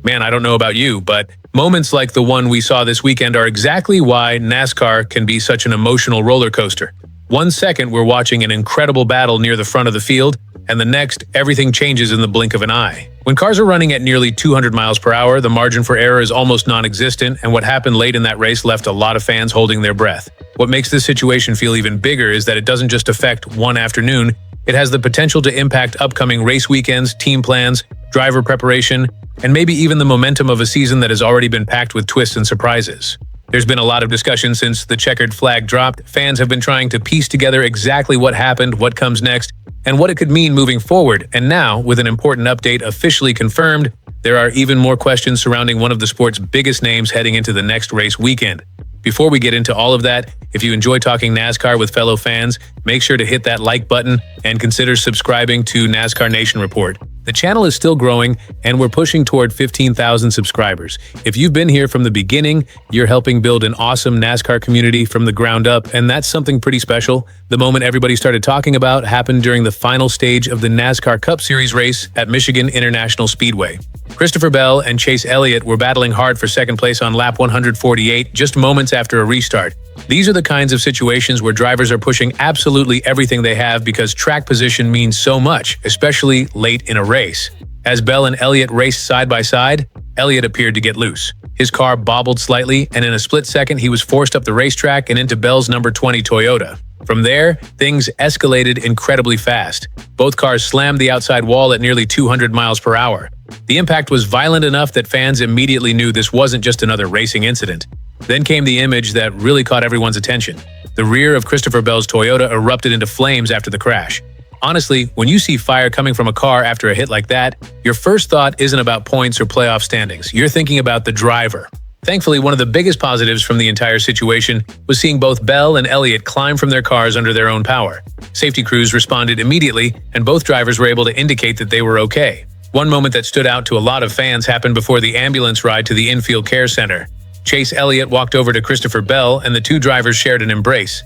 Man, I don't know about you, but moments like the one we saw this weekend are exactly why NASCAR can be such an emotional roller coaster. 1 second, we're watching an incredible battle near the front of the field, and the next, everything changes in the blink of an eye. When cars are running at nearly 200 miles per hour, the margin for error is almost non-existent, and what happened late in that race left a lot of fans holding their breath. What makes this situation feel even bigger is that it doesn't just affect one afternoon, it has the potential to impact upcoming race weekends, team plans, driver preparation, and maybe even the momentum of a season that has already been packed with twists and surprises. There's been a lot of discussion since the checkered flag dropped. Fans have been trying to piece together exactly what happened, what comes next, and what it could mean moving forward. And now, with an important update officially confirmed, there are even more questions surrounding one of the sport's biggest names heading into the next race weekend. Before we get into all of that, if you enjoy talking NASCAR with fellow fans, make sure to hit that like button and consider subscribing to NASCAR Nation Report. The channel is still growing, and we're pushing toward 15,000 subscribers. If you've been here from the beginning, you're helping build an awesome NASCAR community from the ground up, and that's something pretty special. The moment everybody started talking about happened during the final stage of the NASCAR Cup Series race at Michigan International Speedway. Christopher Bell and Chase Elliott were battling hard for second place on lap 148, just moments after a restart. These are the kinds of situations where drivers are pushing absolutely everything they have because track position means so much, especially late in a race. As Bell and Elliott raced side by side, Elliott appeared to get loose. His car bobbled slightly, and in a split second he was forced up the racetrack and into Bell's number 20 Toyota. From there, things escalated incredibly fast. Both cars slammed the outside wall at nearly 200 miles per hour. The impact was violent enough that fans immediately knew this wasn't just another racing incident. Then came the image that really caught everyone's attention. The rear of Christopher Bell's Toyota erupted into flames after the crash. Honestly, when you see fire coming from a car after a hit like that, your first thought isn't about points or playoff standings. You're thinking about the driver. Thankfully, one of the biggest positives from the entire situation was seeing both Bell and Elliott climb from their cars under their own power. Safety crews responded immediately, and both drivers were able to indicate that they were okay. One moment that stood out to a lot of fans happened before the ambulance ride to the infield care center. Chase Elliott walked over to Christopher Bell, and the two drivers shared an embrace.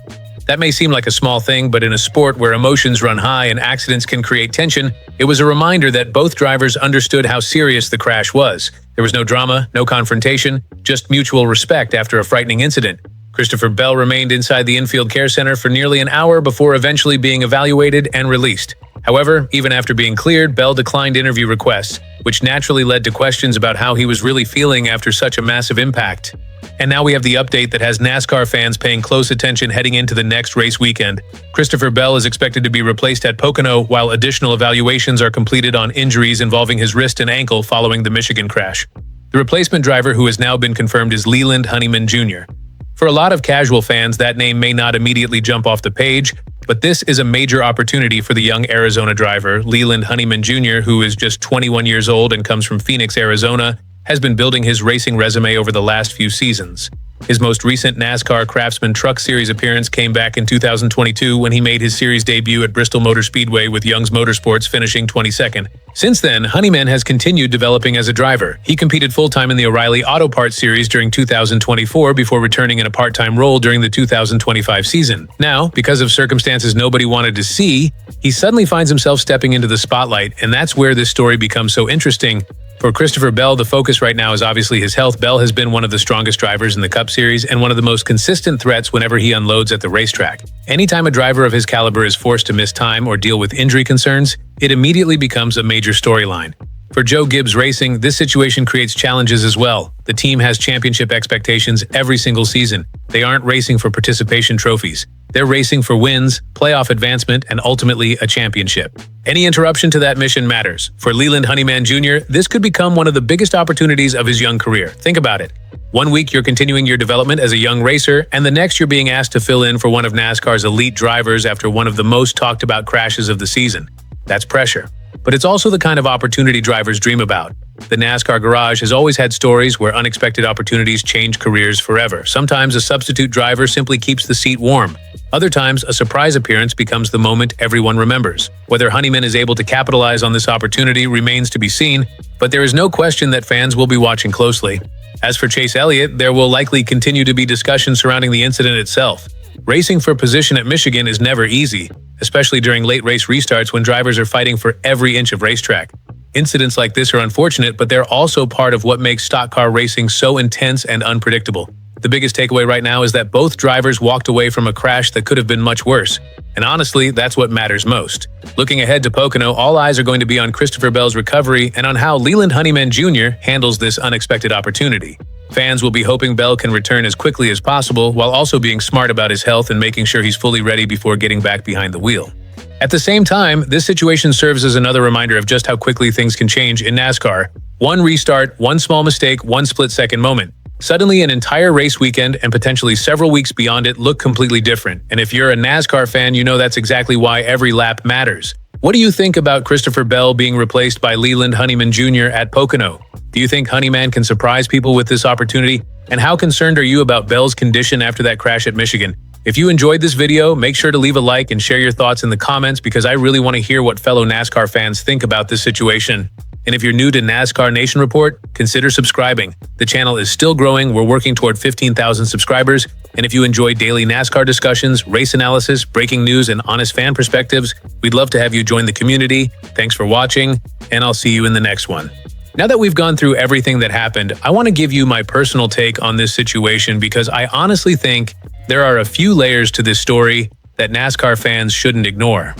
That may seem like a small thing, but in a sport where emotions run high and accidents can create tension, it was a reminder that both drivers understood how serious the crash was. There was no drama, no confrontation, just mutual respect after a frightening incident. Christopher Bell remained inside the infield care center for nearly an hour before eventually being evaluated and released. However, even after being cleared, Bell declined interview requests, which naturally led to questions about how he was really feeling after such a massive impact. And now we have the update that has NASCAR fans paying close attention heading into the next race weekend. Christopher Bell is expected to be replaced at Pocono, while additional evaluations are completed on injuries involving his wrist and ankle following the Michigan crash. The replacement driver who has now been confirmed is Leland Honeyman Jr. For a lot of casual fans, that name may not immediately jump off the page, but this is a major opportunity for the young Arizona driver. Leland Honeyman Jr., who is just 21 years old and comes from Phoenix, Arizona, has been building his racing resume over the last few seasons. His most recent NASCAR Craftsman Truck Series appearance came back in 2022 when he made his series debut at Bristol Motor Speedway with Young's Motorsports, finishing 22nd. Since then, Honeyman has continued developing as a driver. He competed full-time in the O'Reilly Auto Parts Series during 2024 before returning in a part-time role during the 2025 season. Now, because of circumstances nobody wanted to see, he suddenly finds himself stepping into the spotlight, and that's where this story becomes so interesting. For Christopher Bell, the focus right now is obviously his health. Bell has been one of the strongest drivers in the Cup Series and one of the most consistent threats whenever he unloads at the racetrack. Anytime a driver of his caliber is forced to miss time or deal with injury concerns, it immediately becomes a major storyline. For Joe Gibbs Racing, this situation creates challenges as well. The team has championship expectations every single season. They aren't racing for participation trophies. They're racing for wins, playoff advancement, and ultimately a championship. Any interruption to that mission matters. For Leland Honeyman Jr., this could become one of the biggest opportunities of his young career. Think about it. 1 week you're continuing your development as a young racer, and the next you're being asked to fill in for one of NASCAR's elite drivers after one of the most talked about crashes of the season. That's pressure. But it's also the kind of opportunity drivers dream about. The NASCAR garage has always had stories where unexpected opportunities change careers forever. Sometimes a substitute driver simply keeps the seat warm. Other times, a surprise appearance becomes the moment everyone remembers. Whether Honeyman is able to capitalize on this opportunity remains to be seen, but there is no question that fans will be watching closely. As for Chase Elliott, there will likely continue to be discussion surrounding the incident itself. Racing for position at Michigan is never easy, especially during late race restarts when drivers are fighting for every inch of racetrack. Incidents like this are unfortunate, but they're also part of what makes stock car racing so intense and unpredictable. The biggest takeaway right now is that both drivers walked away from a crash that could have been much worse. And honestly, that's what matters most. Looking ahead to Pocono, all eyes are going to be on Christopher Bell's recovery and on how Leland Honeyman Jr. handles this unexpected opportunity. Fans will be hoping Bell can return as quickly as possible, while also being smart about his health and making sure he's fully ready before getting back behind the wheel. At the same time, this situation serves as another reminder of just how quickly things can change in NASCAR. One restart, one small mistake, one split-second moment. Suddenly, an entire race weekend and potentially several weeks beyond it look completely different. And if you're a NASCAR fan, you know that's exactly why every lap matters. What do you think about Christopher Bell being replaced by Leland Honeyman Jr. at Pocono? Do you think Honeyman can surprise people with this opportunity? And how concerned are you about Bell's condition after that crash at Michigan? If you enjoyed this video, make sure to leave a like and share your thoughts in the comments, because I really want to hear what fellow NASCAR fans think about this situation. And if you're new to NASCAR Nation Report, consider subscribing. The channel is still growing. We're working toward 15,000 subscribers. And if you enjoy daily NASCAR discussions, race analysis, breaking news, and honest fan perspectives, we'd love to have you join the community. Thanks for watching, and I'll see you in the next one. Now that we've gone through everything that happened, I want to give you my personal take on this situation, because I honestly think there are a few layers to this story that NASCAR fans shouldn't ignore.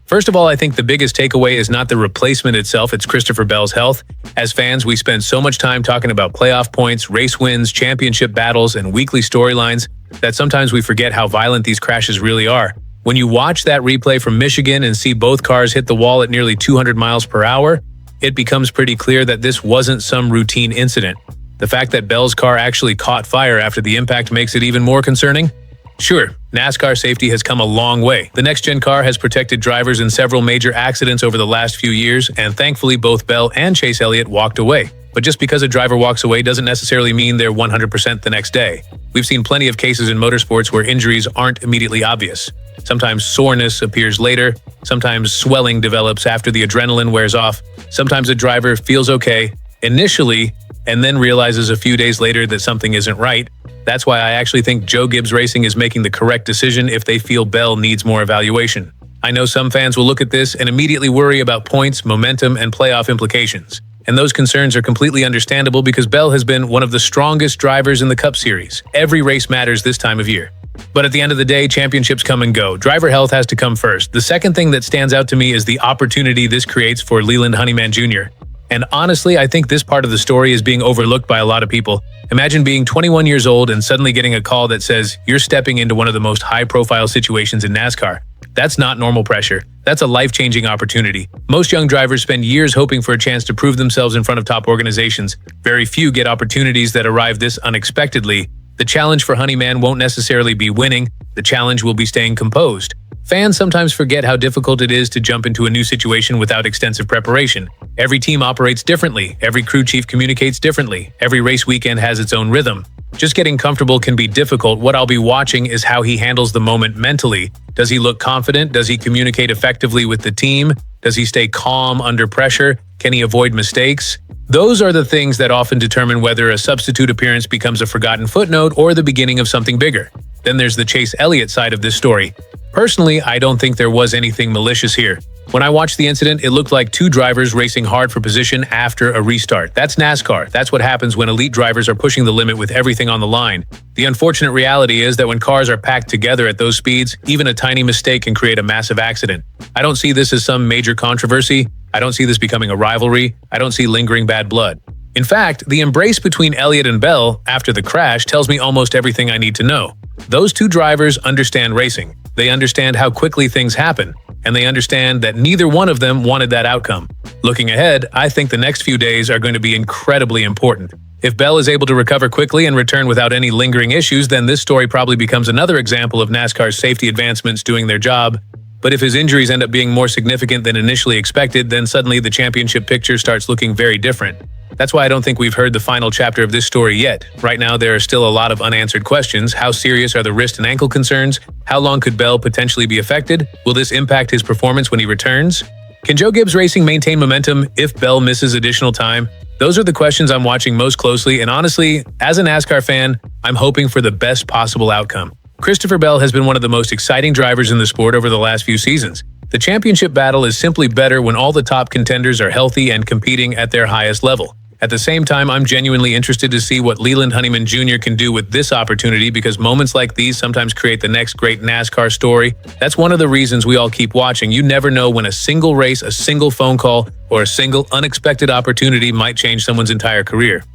First of all, I think the biggest takeaway is not the replacement itself, it's Christopher Bell's health. As fans, we spend so much time talking about playoff points, race wins, championship battles, and weekly storylines that sometimes we forget how violent these crashes really are. When you watch that replay from Michigan and see both cars hit the wall at nearly 200 miles per hour, it becomes pretty clear that this wasn't some routine incident. The fact that Bell's car actually caught fire after the impact makes it even more concerning. Sure, NASCAR safety has come a long way. The next-gen car has protected drivers in several major accidents over the last few years, and thankfully both Bell and Chase Elliott walked away. But just because a driver walks away doesn't necessarily mean they're 100% the next day. We've seen plenty of cases in motorsports where injuries aren't immediately obvious. Sometimes soreness appears later, sometimes swelling develops after the adrenaline wears off, sometimes a driver feels okay initially and then realizes a few days later that something isn't right. That's why I actually think Joe Gibbs Racing is making the correct decision if they feel Bell needs more evaluation. I know some fans will look at this and immediately worry about points, momentum, and playoff implications. And those concerns are completely understandable, because Bell has been one of the strongest drivers in the Cup Series. Every race matters this time of year. But at the end of the day, championships come and go. Driver health has to come first. The second thing that stands out to me is the opportunity this creates for Leland Honeyman Jr. And honestly, I think this part of the story is being overlooked by a lot of people. Imagine being 21 years old and suddenly getting a call that says you're stepping into one of the most high-profile situations in NASCAR. That's not normal pressure. That's a life-changing opportunity. Most young drivers spend years hoping for a chance to prove themselves in front of top organizations. Very few get opportunities that arrive this unexpectedly. The challenge for Honeyman won't necessarily be winning. The challenge will be staying composed. Fans sometimes forget how difficult it is to jump into a new situation without extensive preparation. Every team operates differently. Every crew chief communicates differently. Every race weekend has its own rhythm. Just getting comfortable can be difficult. What I'll be watching is how he handles the moment mentally. Does he look confident? Does he communicate effectively with the team? Does he stay calm under pressure? Can he avoid mistakes? Those are the things that often determine whether a substitute appearance becomes a forgotten footnote or the beginning of something bigger. Then there's the Chase Elliott side of this story. Personally, I don't think there was anything malicious here. When I watched the incident, it looked like two drivers racing hard for position after a restart. That's NASCAR. That's what happens when elite drivers are pushing the limit with everything on the line. The unfortunate reality is that when cars are packed together at those speeds, even a tiny mistake can create a massive accident. I don't see this as some major controversy. I don't see this becoming a rivalry. I don't see lingering bad blood. In fact, the embrace between Elliott and Bell after the crash tells me almost everything I need to know. Those two drivers understand racing. They understand how quickly things happen, and they understand that neither one of them wanted that outcome. Looking ahead, I think the next few days are going to be incredibly important. If Bell is able to recover quickly and return without any lingering issues, then this story probably becomes another example of NASCAR's safety advancements doing their job. But if his injuries end up being more significant than initially expected, then suddenly the championship picture starts looking very different. That's why I don't think we've heard the final chapter of this story yet. Right now, there are still a lot of unanswered questions. How serious are the wrist and ankle concerns? How long could Bell potentially be affected? Will this impact his performance when he returns? Can Joe Gibbs Racing maintain momentum if Bell misses additional time? Those are the questions I'm watching most closely, and honestly, as a NASCAR fan, I'm hoping for the best possible outcome. Christopher Bell has been one of the most exciting drivers in the sport over the last few seasons. The championship battle is simply better when all the top contenders are healthy and competing at their highest level. At the same time, I'm genuinely interested to see what Leland Honeyman Jr. can do with this opportunity because moments like these sometimes create the next great NASCAR story. That's one of the reasons we all keep watching. You never know when a single race, a single phone call, or a single unexpected opportunity might change someone's entire career.